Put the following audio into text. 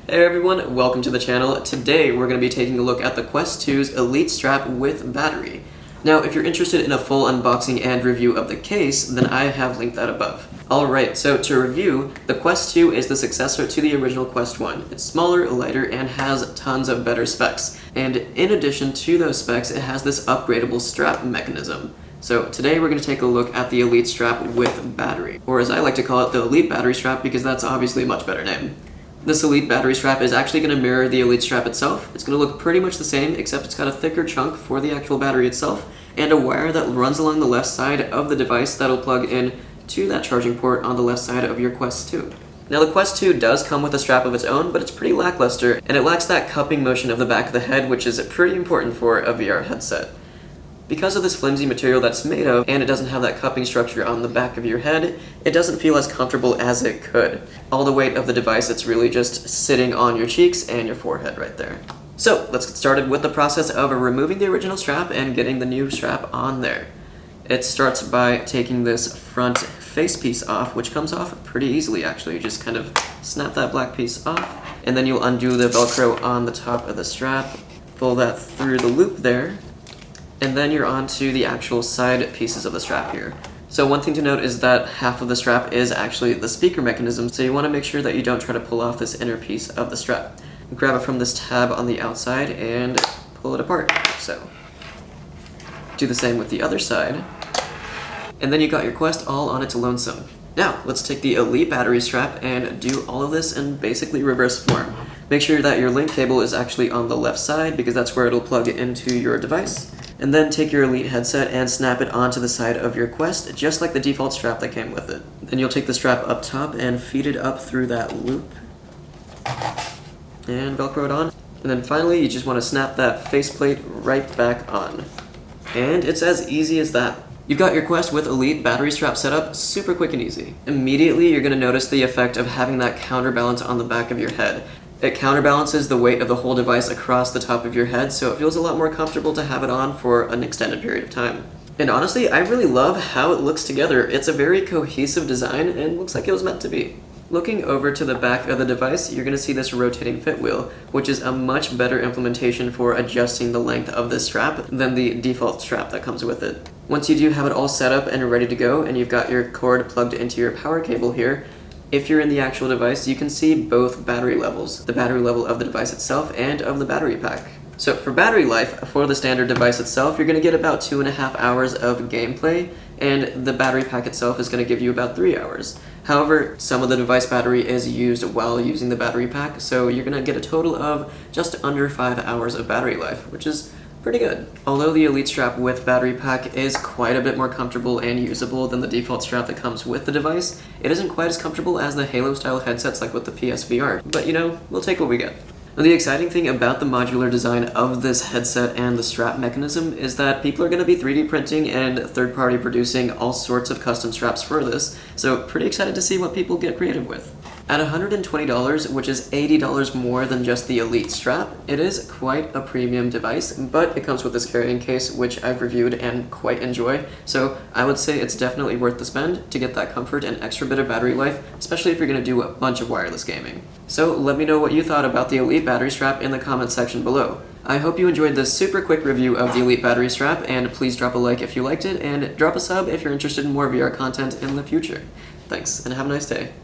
Hey everyone, welcome to the channel. Today we're going to be taking a look at the Quest 2's Elite Strap with battery. Now if you're interested in a full unboxing and review of the case, then I have linked that above. Alright, so to review, the Quest 2 is the successor to the original Quest 1. It's smaller, lighter, and has tons of better specs. And in addition to those specs, it has this upgradable strap mechanism. So today we're going to take a look at the Elite Strap with battery, or as I like to call it, the Elite Battery Strap, because that's obviously a much better name. This Elite battery strap is actually going to mirror the Elite strap itself. It's going to look pretty much the same, except it's got a thicker chunk for the actual battery itself, and a wire that runs along the left side of the device that'll plug in to that charging port on the left side of your Quest 2. Now the Quest 2 does come with a strap of its own, but it's pretty lackluster, and it lacks that cupping motion of the back of the head, which is pretty important for a VR headset. Because of this flimsy material that's made of, and it doesn't have that cupping structure on the back of your head, it doesn't feel as comfortable as it could. All the weight of the device, it's really just sitting on your cheeks and your forehead right there. So let's get started with the process of removing the original strap and getting the new strap on there. It starts by taking this front face piece off, which comes off pretty easily actually. You just kind of snap that black piece off, and then you'll undo the Velcro on the top of the strap, pull that through the loop there, and then you're on to the actual side pieces of the strap here. So one thing to note is that half of the strap is actually the speaker mechanism, so you want to make sure that you don't try to pull off this inner piece of the strap. Grab it from this tab on the outside and pull it apart, so. Do the same with the other side. And then you got your Quest all on its lonesome. Now, let's take the Elite battery strap and do all of this in basically reverse form. Make sure that your link cable is actually on the left side because that's where it'll plug into your device. And then take your Elite headset and snap it onto the side of your Quest, just like the default strap that came with it. Then you'll take the strap up top and feed it up through that loop. And Velcro it on. And then finally, you just want to snap that faceplate right back on. And it's as easy as that. You've got your Quest with Elite battery strap set up, super quick and easy. Immediately, you're going to notice the effect of having that counterbalance on the back of your head. It counterbalances the weight of the whole device across the top of your head, so it feels a lot more comfortable to have it on for an extended period of time. And honestly, I really love how it looks together. It's a very cohesive design and looks like it was meant to be. Looking over to the back of the device, you're going to see this rotating fit wheel, which is a much better implementation for adjusting the length of this strap than the default strap that comes with it. Once you do have it all set up and ready to go, and you've got your cord plugged into your power cable here, if you're in the actual device, you can see both battery levels, the battery level of the device itself and of the battery pack. So for battery life, for the standard device itself, you're going to get about 2.5 hours of gameplay, and the battery pack itself is going to give you about 3 hours. However, some of the device battery is used while using the battery pack, so you're going to get a total of just under 5 hours of battery life, which is pretty good. Although the Elite strap with battery pack is quite a bit more comfortable and usable than the default strap that comes with the device, it isn't quite as comfortable as the Halo style headsets like with the PSVR, but you know, we'll take what we get. Now, the exciting thing about the modular design of this headset and the strap mechanism is that people are going to be 3D printing and third-party producing all sorts of custom straps for this, so pretty excited to see what people get creative with. At $120, which is $80 more than just the Elite strap, it is quite a premium device, but it comes with this carrying case, which I've reviewed and quite enjoy, so I would say it's definitely worth the spend to get that comfort and extra bit of battery life, especially if you're going to do a bunch of wireless gaming. So let me know what you thought about the Elite battery strap in the comment section below. I hope you enjoyed this super quick review of the Elite battery strap, and please drop a like if you liked it, and drop a sub if you're interested in more VR content in the future. Thanks, and have a nice day.